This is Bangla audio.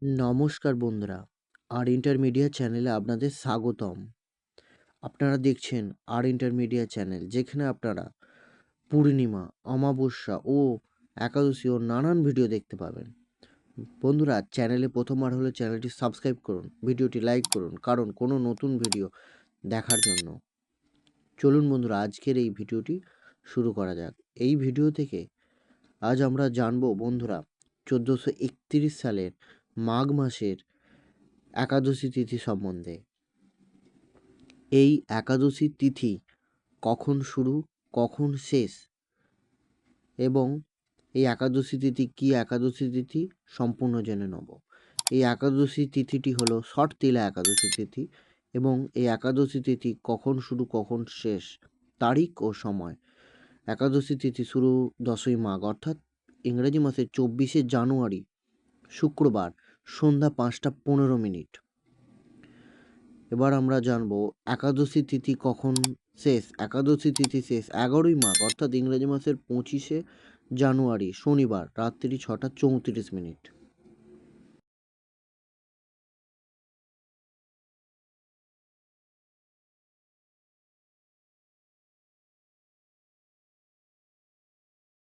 নমস্কার বন্ধুরা, আর ইন্টারমিডিয়া চ্যানেলে আপনাদের স্বাগতম। আপনারা দেখছেন আর ইন্টারমিডিয়া চ্যানেল, যেখানে আপনারা পূর্ণিমা, অমাবস্যা ও একাদশী ও নানান ভিডিও দেখতে পাবেন। বন্ধুরা, চ্যানেলে প্রথমবার হলে চ্যানেলটি সাবস্ক্রাইব করুন, ভিডিওটি লাইক করুন, কারণ কোনো নতুন ভিডিও দেখার জন্য। চলুন বন্ধুরা, আজকের এই ভিডিওটি শুরু করা যাক। এই ভিডিও থেকে আজ আমরা জানবো বন্ধুরা, 1431 সালের মাঘ মাসের একাদশী তিথি সম্বন্ধে। এই একাদশী তিথি কখন শুরু, কখন শেষ, এবং এই একাদশী তিথি কী একাদশী তিথি সম্পূর্ণ জেনে নেব। এই একাদশী তিথিটি হলো শর্তিলা একাদশী তিথি, এবং এই একাদশী তিথি কখন শুরু কখন শেষ, তারিখ ও সময়। একাদশী তিথি শুরু 10ই মাঘ, অর্থাৎ ইংরেজি মাসের 24শে জানুয়ারি, শুক্রবার, সন্ধ্যা 5টা 15 মিনিট। এবার আমরা জানবো একাদশী তিথি কখন শেষ। একাদশী তিথি শেষ 11ই মাঘ, অর্থাৎ ইংরেজি মাসের 25শে জানুয়ারি, শনিবার, রাত্রি 6টা 34 মিনিট।